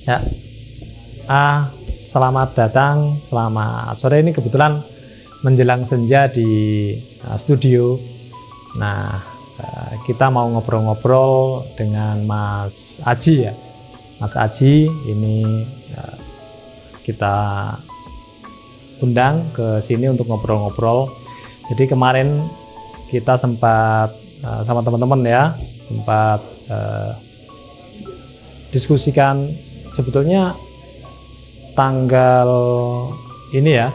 Ya, selamat datang, selamat sore. Ini kebetulan menjelang senja di studio. Nah, kita mau ngobrol-ngobrol dengan Mas Aji ya. Mas Aji ini kita undang ke sini untuk ngobrol-ngobrol. Jadi kemarin kita sempat sama teman-teman ya, sempat diskusikan sebetulnya tanggal ini ya.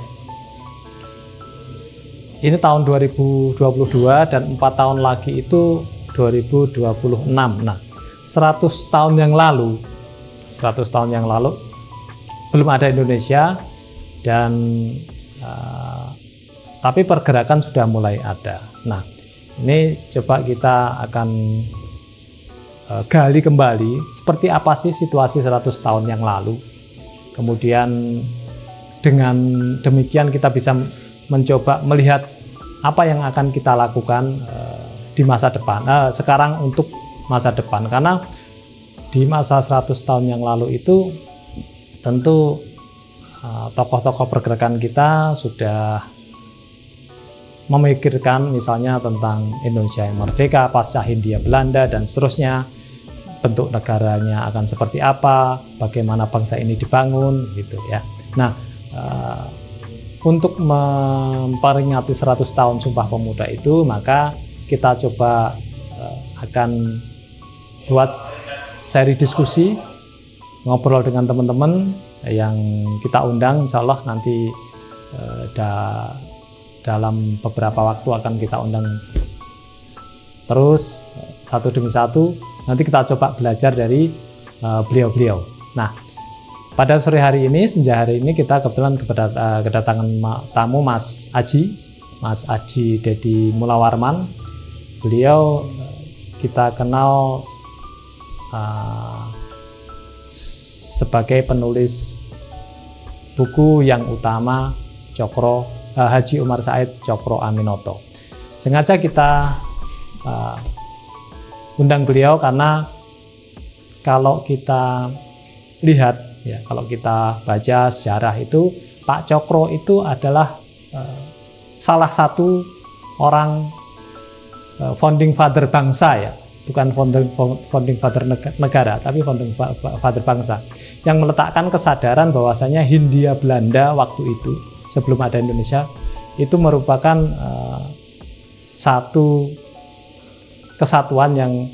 Ini tahun 2022 dan 4 tahun lagi itu 2026. Nah, 100 tahun yang lalu belum ada Indonesia dan tapi pergerakan sudah mulai ada. Nah, ini coba kita akan gali kembali seperti apa sih situasi 100 tahun yang lalu. Kemudian dengan demikian kita bisa mencoba melihat apa yang akan kita lakukan di masa depan, sekarang untuk masa depan. Karena di masa 100 tahun yang lalu itu tentu tokoh-tokoh pergerakan kita sudah memikirkan misalnya tentang Indonesia yang merdeka pasca Hindia Belanda dan seterusnya, bentuk negaranya akan seperti apa, bagaimana bangsa ini dibangun gitu ya. Nah, untuk memperingati 100 tahun Sumpah Pemuda itu, maka kita coba akan buat seri diskusi, ngobrol dengan teman-teman yang kita undang. Insya Allah nanti dalam beberapa waktu akan kita undang terus satu demi satu. Nanti kita coba belajar dari beliau-beliau. Nah, pada sore hari ini, senja hari ini kita kebetulan kedatangan tamu Mas Aji Dedi Mulawarman. Beliau kita kenal sebagai penulis buku yang utama Haji Umar Said Cokro Aminoto. Sengaja kita undang beliau karena kalau kita lihat ya, kalau kita baca sejarah itu, Pak Cokro itu adalah salah satu orang founding father bangsa ya, bukan founding father negara, tapi founding father bangsa, yang meletakkan kesadaran bahwasanya Hindia Belanda waktu itu sebelum ada Indonesia itu merupakan satu kesatuan yang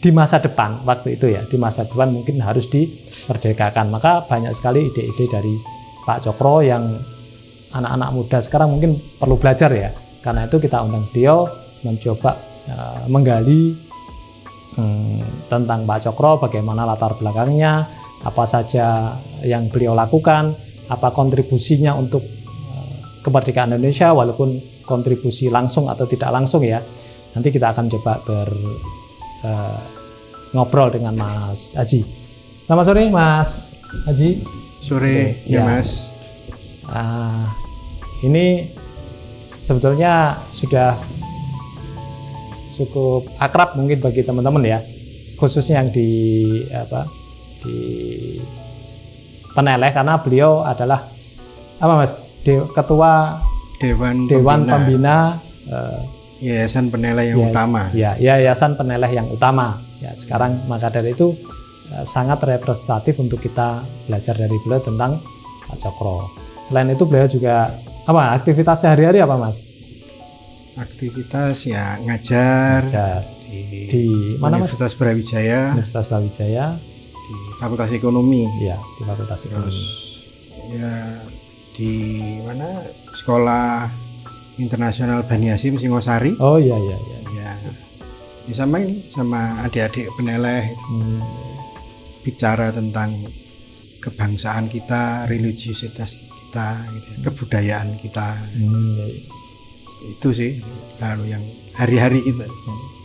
di masa depan waktu itu ya, di masa depan mungkin harus dimerdekakan. Maka banyak sekali ide-ide dari Pak Cokro yang anak-anak muda sekarang mungkin perlu belajar ya. Karena itu kita undang beliau mencoba menggali tentang Pak Cokro, bagaimana latar belakangnya, apa saja yang beliau lakukan, apa kontribusinya untuk kemerdekaan Indonesia, walaupun kontribusi langsung atau tidak langsung ya. Nanti kita akan coba ngobrol dengan Mas Aji. Selamat sore Mas Aji. Sore ya Mas. Ini sebetulnya sudah cukup akrab mungkin bagi teman-teman ya, khususnya yang di Peneleh, karena beliau adalah Mas? Ketua Dewan Pembina Yayasan Peneleh yang utama. Ya, Yayasan Peneleh yang utama. Ya, sekarang maka dari itu sangat representatif untuk kita belajar dari beliau tentang Pak Cokro. Selain itu beliau juga aktivitas sehari-hari apa Mas? Aktivitas ya ngajar di mana Universitas Brawijaya. Universitas Brawijaya di Fakultas Ekonomi. Ya, di Fakultas Ekonomi. Ya di mana Sekolah Internasional Bani Hasyim Singosari. Oh iya. Ya sama adik-adik Peneleh bicara tentang kebangsaan kita, religiusitas kita, gitu, kebudayaan kita. Itu sih kalau yang hari-hari kita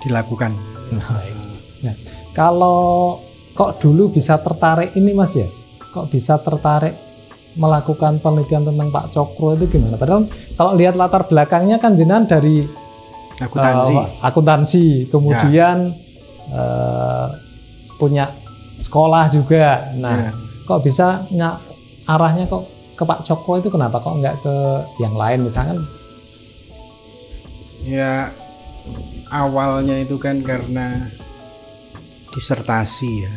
dilakukan. Nah, kalau kok dulu bisa tertarik ini Mas ya? Kok bisa tertarik melakukan penelitian tentang Pak Cokro itu gimana? Padahal kalau lihat latar belakangnya kan jenengan dari akuntansi, kemudian punya sekolah juga. Nah, kok bisa arahnya kok ke Pak Cokro itu kenapa kok nggak ke yang lain misalkan? Ya awalnya itu kan karena disertasi ya.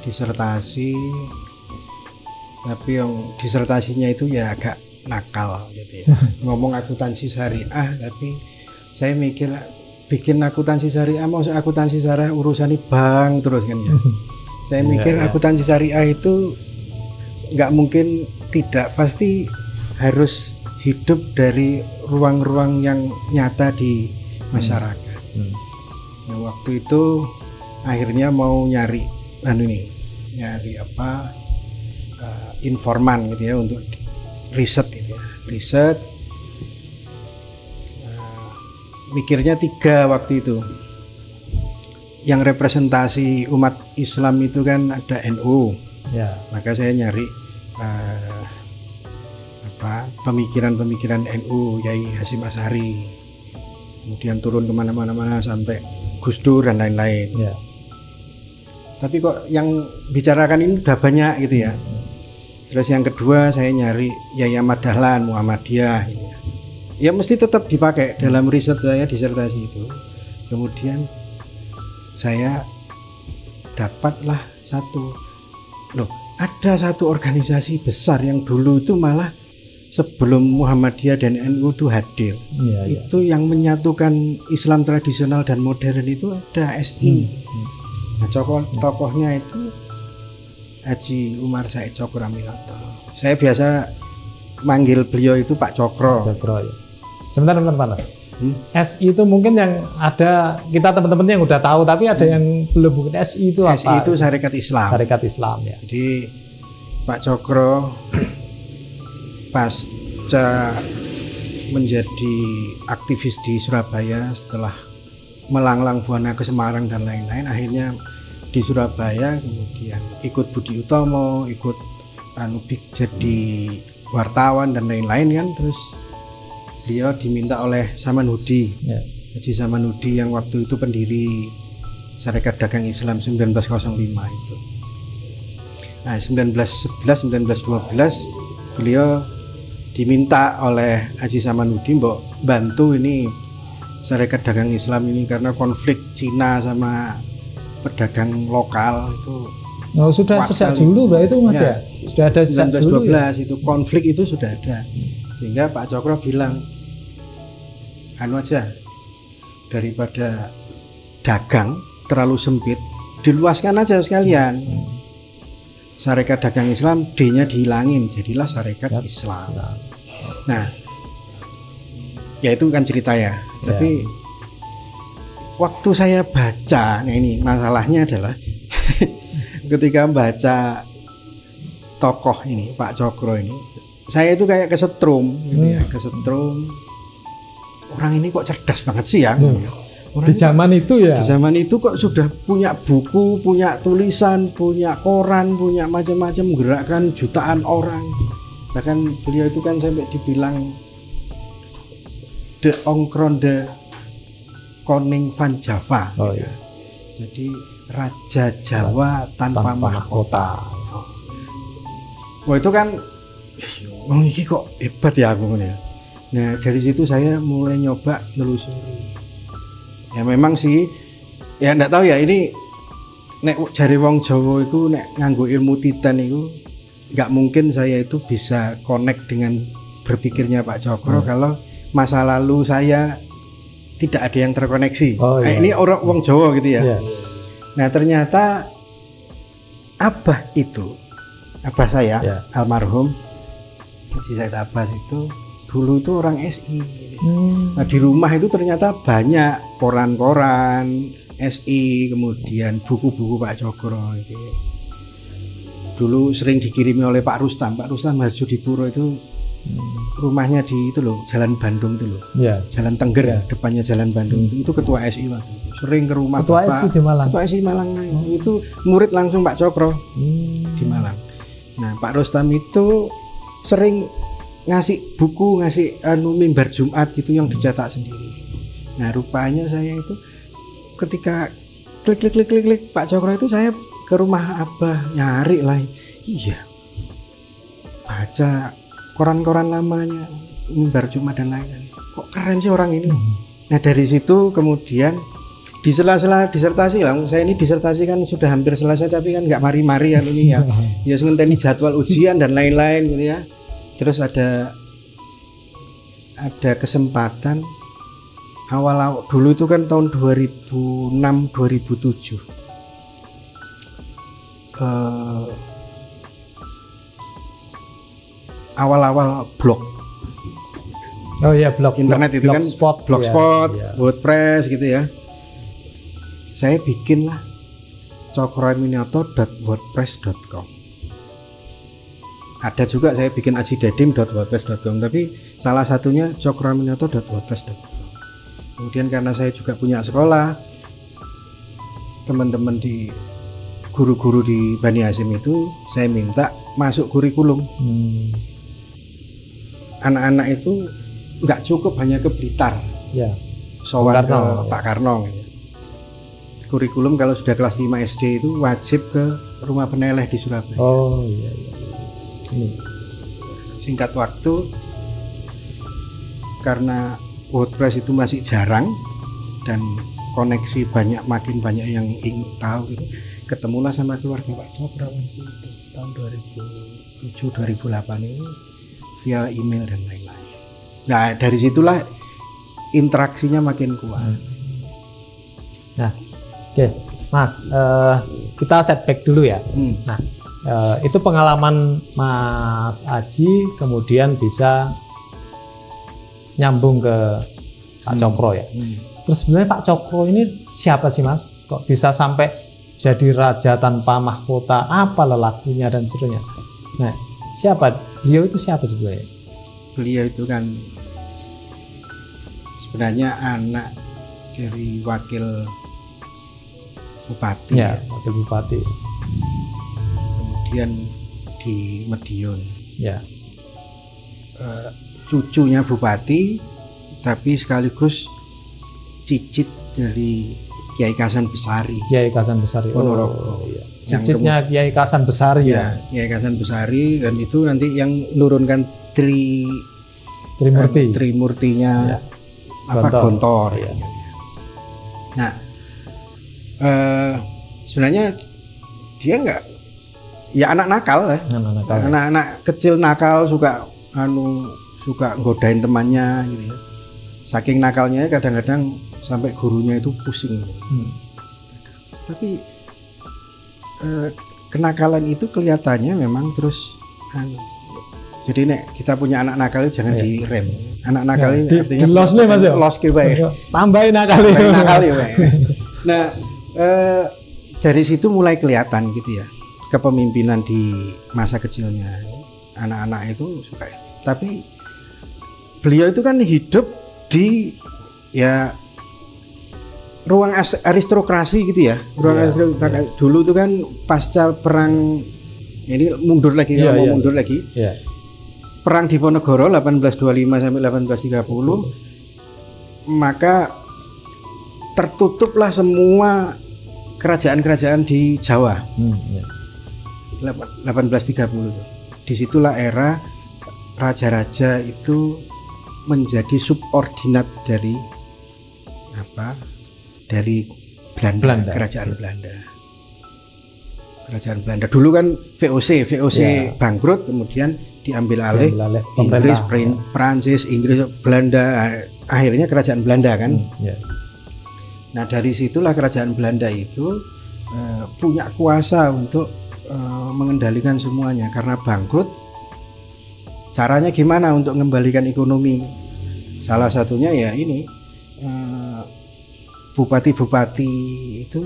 Disertasi, tapi yang disertasinya itu ya agak nakal gitu ya. Ngomong akuntansi syariah, tapi saya mikir bikin akuntansi syariah, mau akuntansi syariah urusan bank terus kan ya. Saya mikir akuntansi syariah itu nggak mungkin tidak, pasti harus hidup dari ruang-ruang yang nyata di masyarakat. Nah, waktu itu akhirnya mau nyari informan gitu ya untuk riset gitu ya. Riset mikirnya 3 waktu itu. Yang representasi umat Islam itu kan ada NU. Ya. Maka saya nyari pemikiran-pemikiran NU, Yai Hasyim Asy'ari. Kemudian turun kemana-mana sampai Gus Dur dan lain-lain. Ya. Tapi kok yang bicarakan ini udah banyak gitu ya. Terus yang kedua saya nyari Yai Ahmad Dahlan, Muhammadiyah gitu ya. Ya mesti tetap dipakai dalam riset saya disertasi itu. Kemudian saya dapatlah ada satu organisasi besar yang dulu itu malah sebelum Muhammadiyah dan NU itu hadir. Itu yang menyatukan Islam tradisional dan modern itu ada SI. Nah, tokohnya itu Haji Umar Said Cokro Aminoto. Saya biasa manggil beliau itu Pak Cokro. Cokro ya. Sebentar. SI itu mungkin yang ada kita teman-teman yang udah tahu, tapi ada yang belum. Mungkin SI itu apa? SI itu Syarikat Islam. Syarikat Islam ya. Jadi Pak Cokro pasca menjadi aktivis di Surabaya setelah melanglang buana ke Semarang dan lain-lain, akhirnya di Surabaya kemudian ikut Budi Utomo, ikut jadi wartawan dan lain-lain kan. Terus beliau diminta oleh Samanhudi, Haji Samanhudi yang waktu itu pendiri Syarikat Dagang Islam 1905 itu. Nah 1911-1912 beliau diminta oleh Haji Samanhudi mbok bantu ini Syarikat Dagang Islam ini karena konflik Cina sama pedagang lokal itu. Oh, sudah sejak dulu Mbak itu Mas ya? Sudah ada sejak 1912 dulu ya? Itu konflik itu sudah ada. Sehingga Pak Cokro bilang, aja daripada dagang terlalu sempit, diluaskan aja sekalian. Syarikat Dagang Islam D-nya dihilangin, jadilah Syarikat Islam. Nah, ya itu kan cerita ya. Tapi waktu saya baca, nah ini masalahnya adalah ketika baca tokoh ini Pak Cokro ini, saya itu kayak kesetrum gitu ya, kesetrum. Orang ini kok cerdas banget sih ya. Di zaman itu ya. Di zaman itu kok sudah punya buku, punya tulisan, punya koran, punya macam-macam, gerakan jutaan orang. Bahkan beliau itu kan sampai dibilang de Ongkronde Koning van Java. Oh, gitu. Jadi Raja Jawa tanpa mahkota. Wah itu kan, ini kok hebat ya aku ya. Nah dari situ saya mulai nyoba nelusuri. Ya memang sih, ya enggak tahu ya ini nek jari wong Jawa itu nek nganggo ilmu titan itu nggak mungkin saya itu bisa connect dengan berpikirnya Pak Cokro kalau masa lalu saya tidak ada yang terkoneksi. Ini orang wong Jawa gitu ya. Nah ternyata abah saya almarhum Haji Said Abbas itu dulu itu orang SI. Nah di rumah itu ternyata banyak koran-koran SI, kemudian buku-buku Pak Cokro itu. Dulu sering dikirimi oleh Pak Rustam Harjodipuro itu rumahnya di itu loh, Jalan Bandung itu loh. Jalan Tengger, depannya Jalan Bandung itu ketua SI waktu itu. Sering ke rumah ketua Bapak. SI di Malang. Ketua SI Malang itu murid langsung Pak Cokro di Malang. Nah, Pak Rustam itu sering ngasih buku, ngasih mimbar Jumat gitu yang dicetak sendiri. Nah, rupanya saya itu ketika klik Pak Cokro itu saya ke rumah Abah nyari lah iya, baca koran-koran lamanya, Mimbar Jumat dan lain-lain. Kok keren sih orang ini. Nah dari situ kemudian di sela-sela disertasi lah, saya ini disertasi kan sudah hampir selesai tapi kan nggak mari-mari kan ini ya, ya ngenteni jadwal ujian dan lain-lain gitu ya. Terus ada kesempatan awal dulu itu kan tahun 2006 2007 awal-awal blog. Oh iya, blog internet itu kan blogspot, ya. WordPress gitu ya. Saya bikinlah cokroaminoto.wordpress.com. Ada juga saya bikin ajidedim.wordpress.com, tapi salah satunya cokroaminoto.wordpress.com. Kemudian karena saya juga punya sekolah, teman-teman di guru-guru di Bani Hasyim itu saya minta masuk kurikulum. Anak-anak itu nggak cukup hanya ke Blitar, ya. sowan ke Pak Karno gitu. Kurikulum kalau sudah kelas 5 SD itu wajib ke rumah peneleh di Surabaya. Oh iya. Ini. Singkat waktu, karena WordPress itu masih jarang dan koneksi makin banyak yang ingin tahu gitu, ketemulah sama keluarga Pak Cokro tahun 2007-2008 ini via email dan lain-lain. Nah dari situlah interaksinya makin kuat. Nah, oke, Mas, kita setback dulu ya. Nah, itu pengalaman Mas Aji kemudian bisa nyambung ke Pak Cokro ya. Terus sebenarnya Pak Cokro ini siapa sih, Mas? Kok bisa sampai jadi raja tanpa mahkota? Apa lelakunya dan seterusnya? Nah, siapa? Beliau itu siapa sebenarnya? Beliau itu kan sebenarnya anak dari wakil bupati. Ya, wakil bupati. Kemudian di Madiun. Ya. Cucunya bupati, tapi sekaligus cicit dari Kiai Kasan Besari. Kiai Kasan Besari. Ponorogo. Iya. Cicitnya Kiai Kasan Besari ya. Kiai Kasan Besari, dan itu nanti yang nurunkan Trimurtinya ya. Gontor. Ya. Nah, sebenarnya dia enggak, ya anak nakal ya. Anak-anak kecil nakal, suka godain temannya gitu ya. Saking nakalnya kadang-kadang sampai gurunya itu pusing. Tapi kenakalan itu kelihatannya memang terus jadi nek kita punya anak nakal itu jangan direm. Anak nakal ini artinya los nih Mas ya. Los ke bae. Tambahin nakal ya. Nah, dari situ mulai kelihatan gitu ya kepemimpinan di masa kecilnya. Anak-anak itu suka. Tapi beliau itu kan hidup di ya ruang aristokrasi gitu ya. Ruang aristokrasi. Dulu itu kan pasca perang, ini mundur lagi, mundur lagi. Yeah. Perang Diponegoro 1825 sampai 1830, maka tertutuplah semua kerajaan-kerajaan di Jawa. 1830. Disitulah era raja-raja itu menjadi subordinat dari Belanda. Kerajaan Belanda. Dulu kan VOC bangkrut, kemudian diambil alih Inggris, Prancis, Belanda, akhirnya kerajaan Belanda kan. Nah dari situlah kerajaan Belanda itu punya kuasa untuk mengendalikan semuanya karena bangkrut. Caranya gimana untuk mengembalikan ekonomi? Salah satunya ya ini bupati-bupati itu,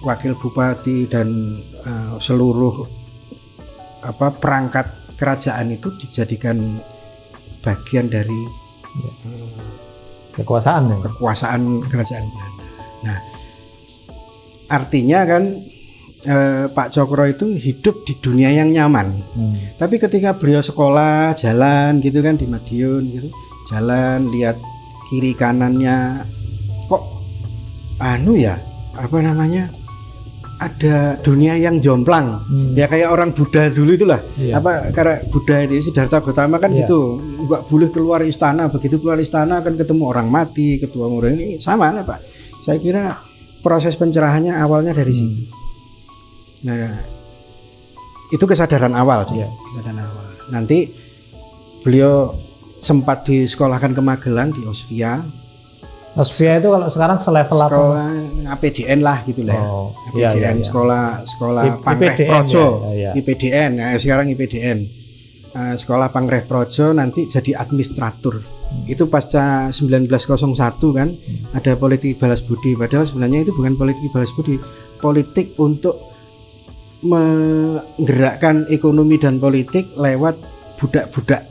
wakil bupati dan seluruh perangkat kerajaan itu dijadikan bagian dari kekuasaan kerajaan Belanda. Nah, artinya kan Pak Cokro itu hidup di dunia yang nyaman. Tapi ketika beliau sekolah, jalan gitu kan di Madiun gitu, jalan lihat kiri kanannya kok ada dunia yang jomplang. Ya kayak orang Buddha dulu itulah. Karena Buddha itu Siddhartha Gautama kan gitu, nggak boleh keluar istana. Begitu keluar istana akan ketemu orang mati, ketemu orang ini sama lah Pak. Saya kira proses pencerahannya awalnya dari situ. Nah, itu kesadaran awal sih. Kesadaran awal. Nanti beliau sempat disekolahkan ke Magelang di Osvia. Osvia itu kalau sekarang selevel apa? Sekolah APDN lah gitu lah. APDN sekolah Pangreh Projo, IPDN. Nah, sekarang IPDN. Sekolah Pangreh Projo nanti jadi administratur. Itu pasca 1901 kan ada politik balas budi. Padahal sebenarnya itu bukan politik balas budi, politik untuk menggerakkan ekonomi dan politik lewat budak-budak.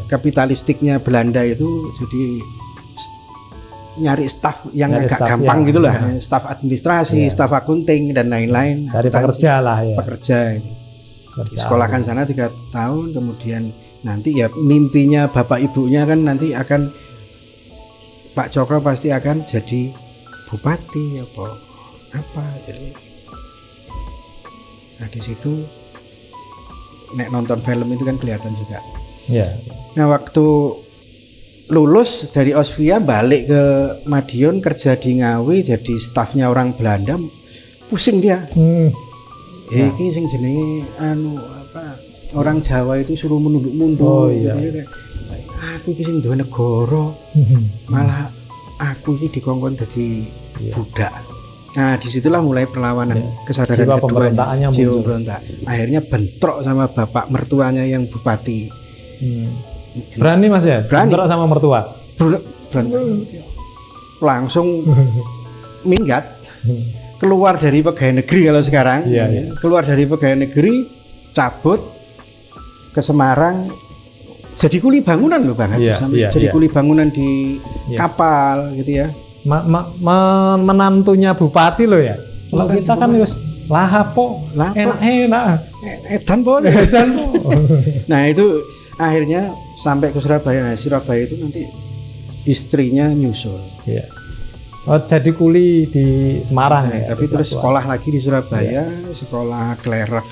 Kapitalistiknya Belanda itu jadi nyari staf yang agak gampang gitulah, staf administrasi, staf akunting dan lain-lain. Dari pekerja lah ya. Pekerja. Disekolahkan sana 3 tahun, kemudian nanti ya mimpinya bapak ibunya kan nanti akan Pak Cokro pasti akan jadi bupati apa jadi. Nah di situ nek nonton film itu kan kelihatan juga. Nah waktu lulus dari Osvia balik ke Madiun kerja di Ngawi jadi stafnya orang Belanda, pusing dia. Iki sing jenenge orang Jawa itu suruh menunduk-mundur gitu ya. Aku iki sing duwe negara malah aku iki dikongkon dadi budak. Nah disitulah mulai perlawanan kesadaran jiwa kedua, pemberontakannya muncul. Akhirnya bentrok sama bapak mertuanya yang bupati. Berani Mas ya? Berani. Bentrok sama mertua? Berani. Langsung minggat. Keluar dari pegawai negeri kalau sekarang. Keluar dari pegawai negeri, cabut ke Semarang. Jadi kuli bangunan loh Bang. Jadi kuli bangunan di kapal gitu ya. Menantunya bupati loh ya. Kalau kita kan harus lahapo, enak-enak. Edan boleh. Nah itu akhirnya sampai ke Surabaya. Nah, Surabaya itu nanti istrinya nyusul. Jadi kuli di Semarang ya. Tapi terus sekolah lagi di Surabaya, sekolah klerek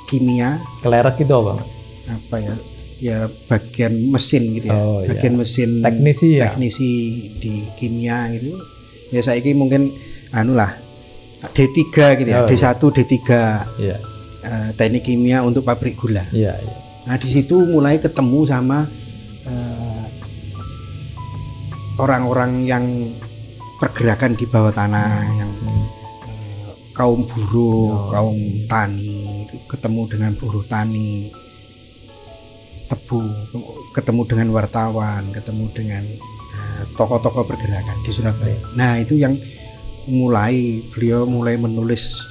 kimia. Klerek itu apa Mas? Apa ya? Ya bagian mesin gitu ya. Bagian mesin teknisi di kimia gitu. Ya saya ini mungkin D3 gitu ya. D1, D3. Teknik kimia untuk pabrik gula. Nah di situ mulai ketemu sama orang-orang yang pergerakan di bawah tanah, yang kaum buruh, kaum tani, ketemu dengan buruh tani, tebu, ketemu dengan wartawan, ketemu dengan tokoh-tokoh pergerakan di Surabaya. Nah itu yang beliau mulai menulis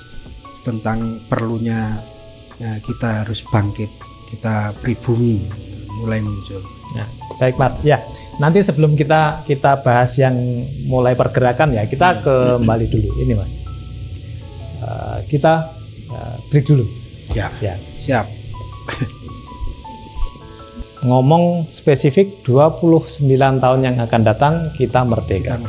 tentang perlunya kita harus bangkit. Kita pribumi mulai muncul. Baik Mas, ya nanti sebelum kita bahas yang mulai pergerakan ya kita kembali dulu ini Mas. Kita break dulu. Ya. Siap. Ngomong spesifik 29 tahun yang akan datang kita merdeka.